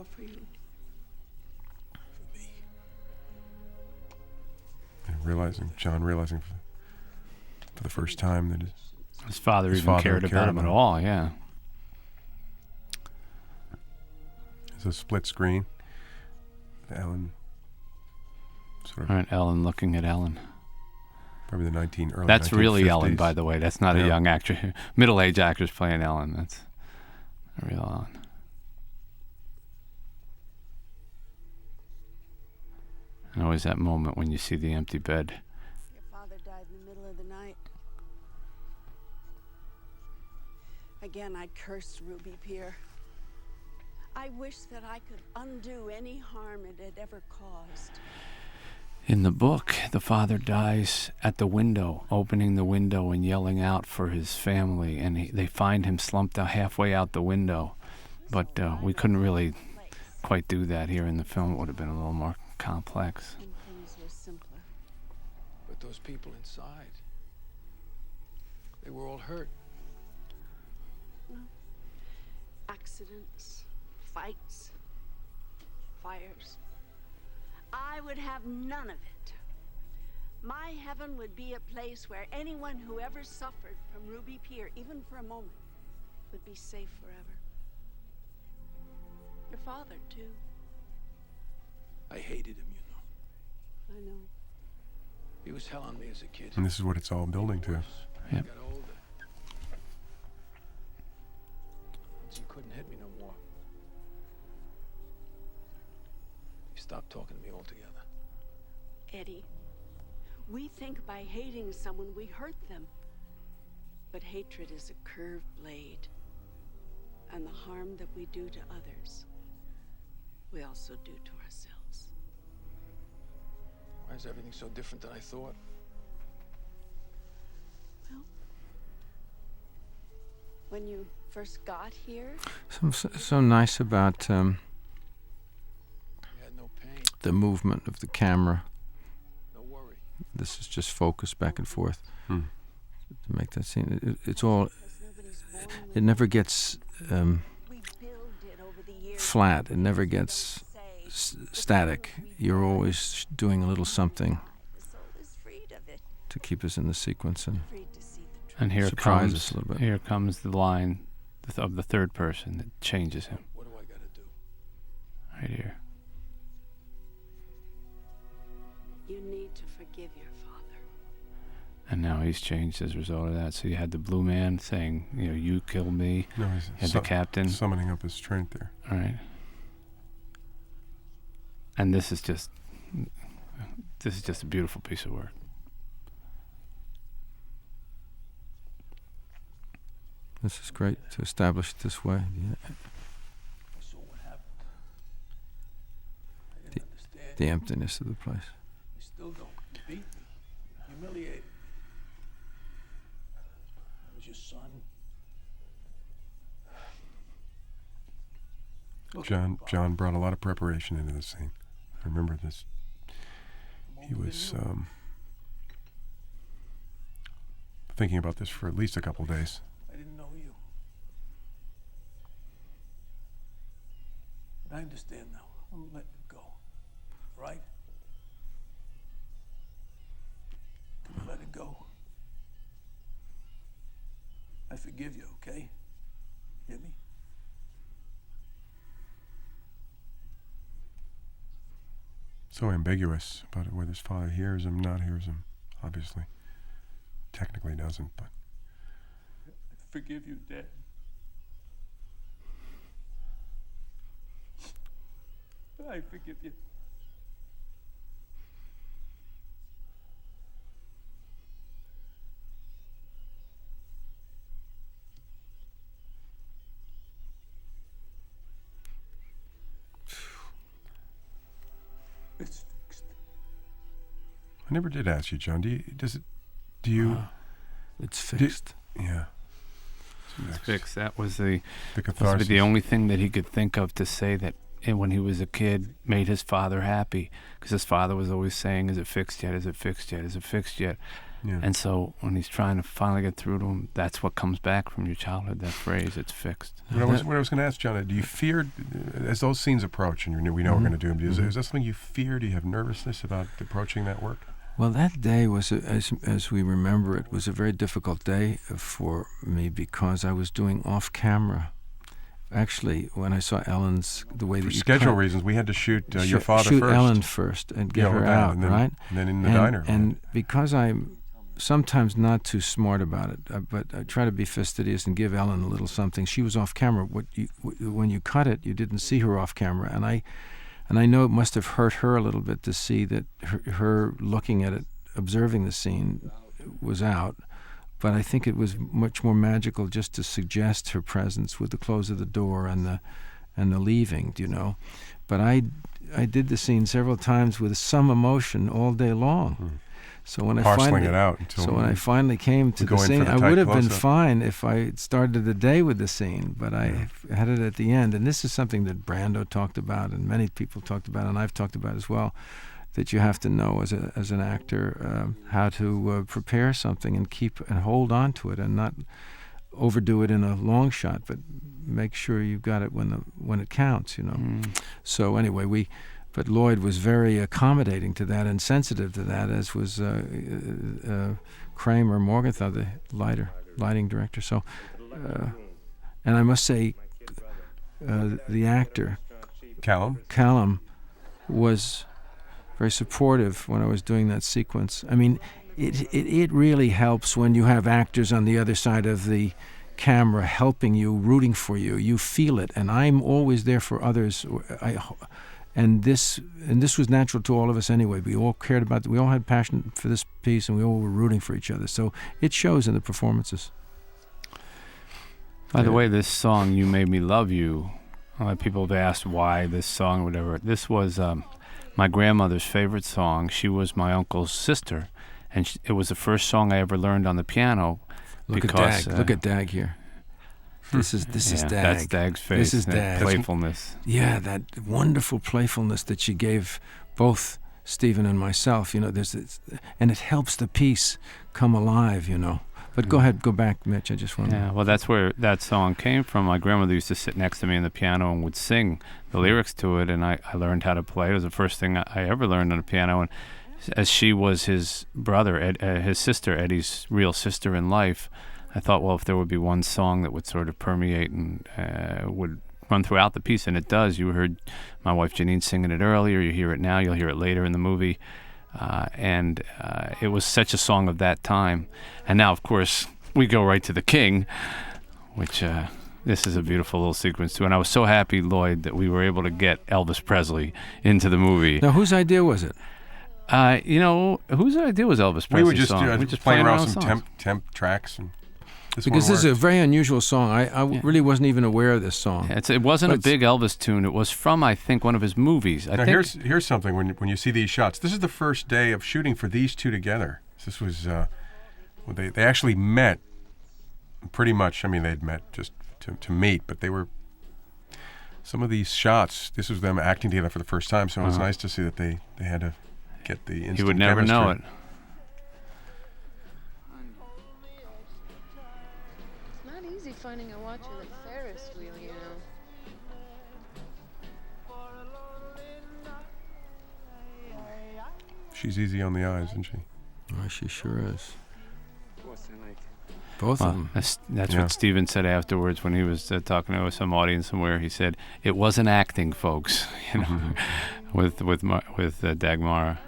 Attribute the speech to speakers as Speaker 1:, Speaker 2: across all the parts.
Speaker 1: or for you?
Speaker 2: For me.
Speaker 3: And John realizing for the first time that
Speaker 4: His father
Speaker 3: His
Speaker 4: even
Speaker 3: father
Speaker 4: cared
Speaker 3: cared
Speaker 4: about him
Speaker 3: about
Speaker 4: at
Speaker 3: him.
Speaker 4: all, yeah.
Speaker 3: it's a split screen. Ellen, sort of
Speaker 4: All right, Ellen looking at Ellen.
Speaker 3: probably the early
Speaker 4: That's really Ellen,
Speaker 3: 1950s.
Speaker 4: by the way. That's not a
Speaker 3: Yeah.
Speaker 4: young actor. Middle-aged actress playing Ellen. That's a real Ellen. And always that moment when you see the empty bed.
Speaker 1: Your father died in the middle of the night. Again, I cursed Ruby Pier. I wish that I could undo any harm it had ever caused.
Speaker 4: In the book, the father dies at the window, opening the window and yelling out for his family, and they find him slumped out halfway out the window. But we couldn't really quite do that here in the film. It would have been a little more complex.
Speaker 1: And things were simpler.
Speaker 2: But those people inside, they were all hurt.
Speaker 1: Accidents, fights, fires. I would have none of it. My heaven would be a place where anyone who ever suffered from Ruby Pier, even for a moment, would be safe forever. Your father, too.
Speaker 2: I hated him, you know.
Speaker 1: I know.
Speaker 2: He was hell on me as a kid.
Speaker 3: And this is what it's all building to.
Speaker 2: When
Speaker 4: Yep.
Speaker 2: I got older. He couldn't hit me no more. He stopped talking to me altogether.
Speaker 1: Eddie, we think by hating someone we hurt them. But hatred is a curved blade. And the harm that we do to others, we also do to ourselves.
Speaker 2: Why is everything so different than I thought?
Speaker 1: Well, when you first got here,
Speaker 5: So nice about
Speaker 2: He had no pain,
Speaker 5: the movement of the camera.
Speaker 2: no worry.
Speaker 5: This is just focused back and forth
Speaker 3: Hmm.
Speaker 5: to make that scene. It's all.
Speaker 1: because nobody's born with
Speaker 5: It never gets
Speaker 1: we build it over the years.
Speaker 5: flat. It never gets
Speaker 1: Say,
Speaker 5: static. You're always doing a little something
Speaker 1: the soul is freed of it,
Speaker 5: to keep us in the sequence and
Speaker 1: freed to see the truth.
Speaker 4: And here
Speaker 5: surprise
Speaker 4: comes
Speaker 5: us a little bit.
Speaker 4: here comes the line of the third person that changes him
Speaker 2: What do I gotta do?
Speaker 4: right here.
Speaker 1: You need to forgive your father.
Speaker 4: And now he's changed as a result of that. So you had the blue man saying, you killed me.
Speaker 3: No, he's
Speaker 4: You had the captain.
Speaker 3: summoning up his strength there.
Speaker 4: All right. And this is just a beautiful piece of work.
Speaker 5: this is great to establish it this way. Yeah.
Speaker 2: I saw what happened. I didn't understand.
Speaker 5: The emptiness of the place.
Speaker 2: I still don't. You beat me. Humiliated. I was your son. Look,
Speaker 3: John brought a lot of preparation into the scene. I remember this. He was thinking about this for at least a couple days.
Speaker 2: I didn't know you. But I understand now. I'm letting it go. Right? Can you let it go? I forgive you, okay? Hear me?
Speaker 3: So ambiguous about it, whether his father hears him, not hears him. Obviously, technically doesn't, but
Speaker 2: I forgive you, Dad. I forgive you. It's fixed.
Speaker 3: I never did ask you, John. Do you?
Speaker 5: It's fixed.
Speaker 3: Yeah.
Speaker 4: It's fixed. That was the
Speaker 3: The
Speaker 4: supposed to
Speaker 3: catharsis.
Speaker 4: be the only thing that he could think of to say that when he was a kid made his father happy, because his father was always saying, "Is it fixed yet? Is it fixed yet? Is it fixed yet?"
Speaker 3: Yeah.
Speaker 4: And so when he's trying to finally get through to him, that's what comes back from your childhood, that phrase, it's fixed.
Speaker 3: What I was going to ask, John, do you fear, as those scenes approach, and we know we're going to do them, is that something you fear? Do you have nervousness about approaching that work?
Speaker 5: Well, that day was, as we remember it, was a very difficult day for me because I was doing off-camera. Actually, when I saw Ellen's, the way
Speaker 3: For
Speaker 5: that you
Speaker 3: schedule
Speaker 5: cut,
Speaker 3: reasons, we had to shoot your father
Speaker 5: shoot
Speaker 3: first.
Speaker 5: Ellen first and get
Speaker 3: Yeah,
Speaker 5: her
Speaker 3: well,
Speaker 5: out,
Speaker 3: and then,
Speaker 5: right?
Speaker 3: And then in the diner.
Speaker 5: And because I'm sometimes not too smart about it, but I try to be fastidious and give Ellen a little something. She was off camera. When you cut it, you didn't see her off camera, and I know it must have hurt her a little bit to see that her looking at it, observing the scene, was out. But I think it was much more magical just to suggest her presence with the close of the door and the leaving, But I did the scene several times with some emotion all day long. So when
Speaker 3: parceling it out until
Speaker 5: I finally came to the scene, I would have been fine if I started the day with the scene, but I had it at the end. And this is something that Brando talked about, and many people talked about, and I've talked about as well. That you have to know as an actor how to prepare something and hold on to it and not overdo it in a long shot, but make sure you've got it when it counts, So anyway, but Lloyd was very accommodating to that and sensitive to that, as was Kramer Morgenthau, the lighting director. So, and I must say, the actor Callum was very supportive when I was doing that sequence. I mean, it really helps when you have actors on the other side of the camera helping you, rooting for you. You feel it, and I'm always there for others. And this was natural to all of us anyway. We all cared about we all had passion for this piece, and we all were rooting for each other. So it shows in the performances.
Speaker 4: By the way, this song, "You Made Me Love You," people have asked why this song or whatever. This was my grandmother's favorite song. She was my uncle's sister, and it was the first song I ever learned on the piano.
Speaker 5: Look at Dag. Look at Dag here. This is Dag.
Speaker 4: That's Dag's face.
Speaker 5: This is Dag.
Speaker 4: Playfulness.
Speaker 5: Yeah, that wonderful playfulness that she gave both Stephen and myself. There's this, and it helps the piece come alive. But go ahead, go back, Mitch. I just want.
Speaker 4: Yeah, well, that's where that song came from. My grandmother used to sit next to me on the piano and would sing the lyrics to it, and I learned how to play. It was the first thing I ever learned on the piano, and as she was his brother, his sister, Eddie's real sister in life, I thought, well, if there would be one song that would sort of permeate and would run throughout the piece, and it does. You heard my wife Janine singing it earlier. You hear it now. You'll hear it later in the movie. And it was such a song of that time. And now, of course, we go right to the King, which this is a beautiful little sequence too. And I was so happy, Lloyd, that we were able to get Elvis Presley into the movie.
Speaker 5: Now, whose idea was it?
Speaker 4: Whose idea was Elvis Presley's
Speaker 3: we were just
Speaker 4: playing
Speaker 3: around some temp tracks and.
Speaker 5: Because this is a very unusual song. I really wasn't even aware of this song.
Speaker 4: It wasn't a big Elvis tune. It was from, I think, one of his movies.
Speaker 3: Here's something when you see these shots. This is the first day of shooting for these two together. This was they actually met. Pretty much. I mean, they'd met just to meet, but they were. Some of these shots. This was them acting together for the first time. So it was nice to see that they had to get the instant.
Speaker 4: He would never
Speaker 3: chemistry.
Speaker 4: know it.
Speaker 6: Finding a watch with a Ferris wheel,
Speaker 3: She's easy on the eyes, isn't she?
Speaker 5: Oh, she sure is. Both of them.
Speaker 4: That's what Stephen said afterwards when he was talking to some audience somewhere. He said it wasn't acting, folks. With Dagmara.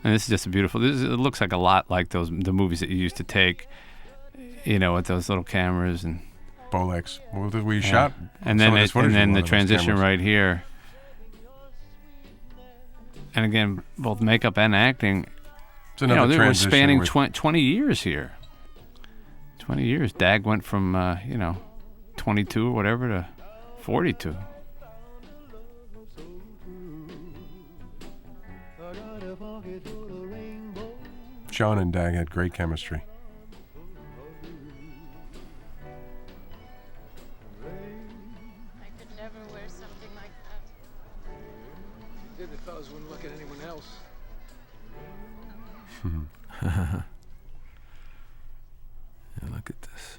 Speaker 4: And this is just a beautiful. It looks like a lot like the movies that you used to take. With those little cameras and
Speaker 3: Bolex. Well, we shot,
Speaker 4: and then the transition right here. And again, both makeup and acting.
Speaker 3: It's another
Speaker 4: they were spanning
Speaker 3: 20
Speaker 4: years here. 20 years. Dag went from 22 or whatever to 42.
Speaker 3: John and Dag had great chemistry.
Speaker 5: Yeah, look at this.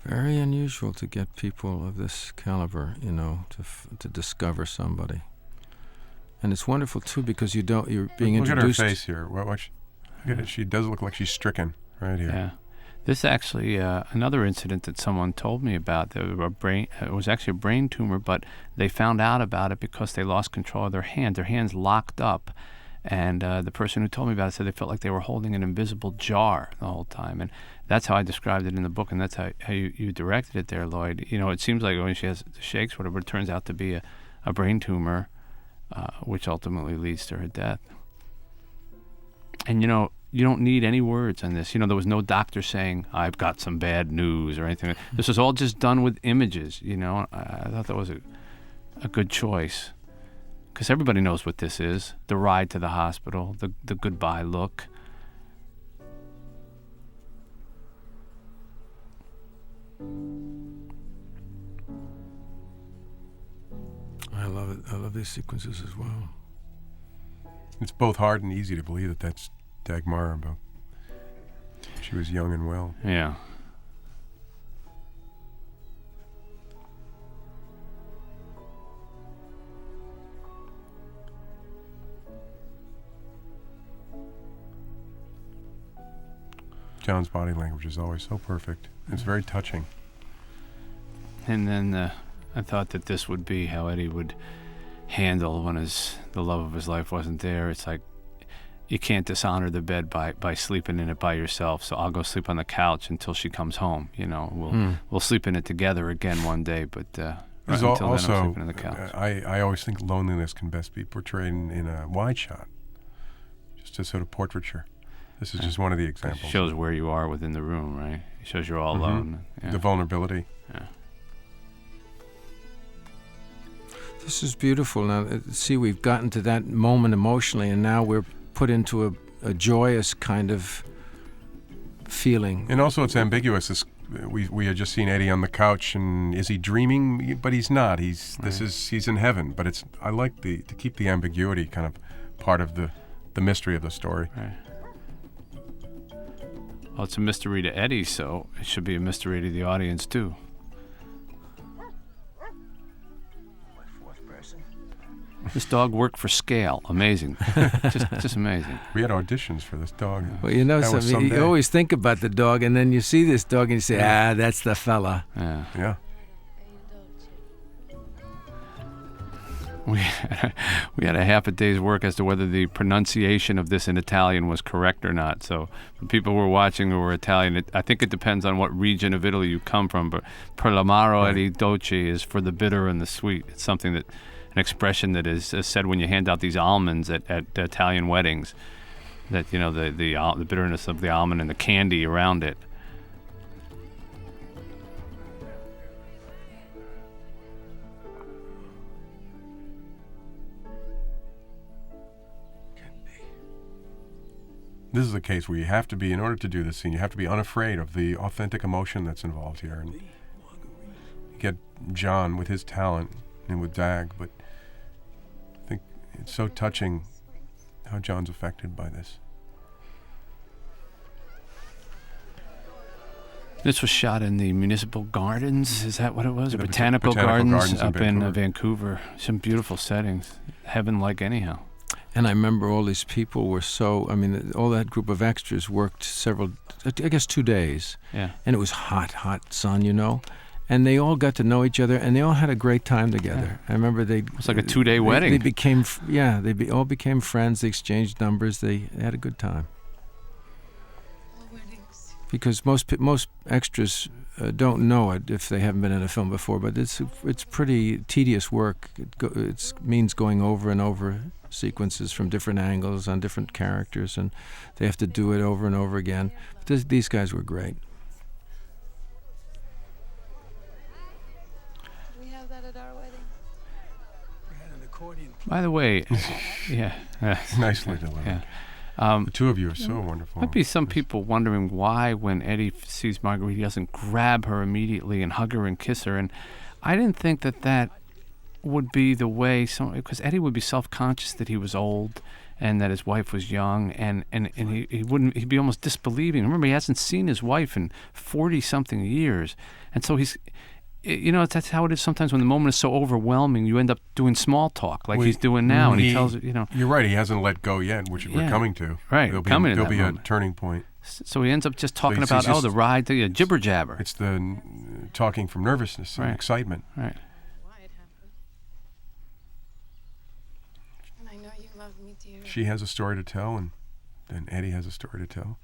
Speaker 5: Very unusual to get people of this caliber, you know, to discover somebody. And it's wonderful too because you're being
Speaker 3: look
Speaker 5: introduced.
Speaker 3: Look at her face here. Look at it. She does look like she's stricken right here.
Speaker 4: Yeah. This actually another incident that someone told me about. It was actually a brain tumor, but they found out about it because they lost control of their hand. Their hands locked up, and the person who told me about it said they felt like they were holding an invisible jar the whole time. And that's how I described it in the book, and that's how you directed it there, Lloyd. You know, it seems like when she has the shakes, whatever, it turns out to be a brain tumor, which ultimately leads to her death. And you know, you don't need any words on this. You know, there was no doctor saying, I've got some bad news or anything. This was all just done with images, you know. I thought that was a good choice. Because everybody knows what this is. The ride to the hospital, the goodbye look.
Speaker 5: I love it. I love these sequences as well.
Speaker 3: It's both hard and easy to believe that that's Dagmar, but she was young and well.
Speaker 4: Yeah.
Speaker 3: John's body language is always so perfect. It's very touching.
Speaker 4: And then I thought that this would be how Eddie would handle when the love of his life wasn't there. It's like, you can't dishonor the bed by sleeping in it by yourself, so I'll go sleep on the couch until she comes home. You know, we'll sleep in it together again one day, but right until then I'm sleeping on the couch.
Speaker 3: I always think loneliness can best be portrayed in a wide shot, just a sort of portraiture. This is just one of the examples.
Speaker 4: It shows where you are within the room, right? It shows you're all alone. Yeah.
Speaker 3: The vulnerability.
Speaker 4: Yeah.
Speaker 5: This is beautiful. Now, see, we've gotten to that moment emotionally, and now we're put into a joyous kind of feeling.
Speaker 3: And also it's ambiguous. We had just seen Eddie on the couch, and is he dreaming? But he's not. He's in heaven. But I like to keep the ambiguity kind of part of the mystery of the story.
Speaker 4: Right. Well, it's a mystery to Eddie, so it should be a mystery to the audience too. This dog worked for scale. Amazing. just amazing.
Speaker 3: We had auditions for this dog.
Speaker 5: Well, you know something. You always think about the dog, and then you see this dog, and you say, that's the fella.
Speaker 4: Yeah.
Speaker 3: Yeah.
Speaker 4: We had a half a day's work as to whether the pronunciation of this in Italian was correct or not. So the people who were watching who were Italian, I think it depends on what region of Italy you come from, but per l'amaro e il dolce is for the bitter and the sweet. It's something that, an expression that is said when you hand out these almonds at Italian weddings, that, you know, the bitterness of the almond and the candy around it.
Speaker 3: This is a case where you have to be, in order to do this scene, you have to be unafraid of the authentic emotion that's involved here. And you get John with his talent and with Dag, but I think it's so touching how John's affected by this.
Speaker 4: This was shot in the Municipal Gardens. Is that what it was?
Speaker 3: The
Speaker 4: Botanical
Speaker 3: Botanical
Speaker 4: Gardens
Speaker 3: Gardens
Speaker 4: up in Vancouver. Some beautiful settings. Heaven-like anyhow.
Speaker 5: And I remember all these people were all that group of extras worked 2 days.
Speaker 4: Yeah.
Speaker 5: And it was hot sun, you know. And they all got to know each other, and they all had a great time together. I remember it's
Speaker 4: like a 2-day wedding.
Speaker 5: They became, all became friends. They exchanged numbers. They had a good time. Because most extras don't know it if they haven't been in a film before, but it's pretty tedious work. It means going over and over sequences from different angles on different characters, and they have to do it over and over again. But these guys were great.
Speaker 6: We have that at our wedding.
Speaker 2: We had an accordion.
Speaker 4: By the way, yeah.
Speaker 3: Nicely delivered.
Speaker 4: Yeah.
Speaker 3: The two of you are so wonderful.
Speaker 4: Might be some people wondering why, when Eddie sees Marguerite, he doesn't grab her immediately and hug her and kiss her. And I didn't think that would be the way because Eddie would be self-conscious that he was old and that his wife was young, and he'd be almost disbelieving. Remember, he hasn't seen his wife in 40-something years, and so that's how it is sometimes when the moment is so overwhelming. You end up doing small talk like he's doing now, and he tells
Speaker 3: You're right. He hasn't let go yet, which we're coming to.
Speaker 4: Right,
Speaker 3: There'll be a turning point.
Speaker 4: So he ends up just talking about the ride, the jibber jabber.
Speaker 3: It's the talking from nervousness and excitement.
Speaker 4: Right.
Speaker 6: Why it happened. And I know you love me, dear.
Speaker 3: She has a story to tell, and Eddie has a story to tell.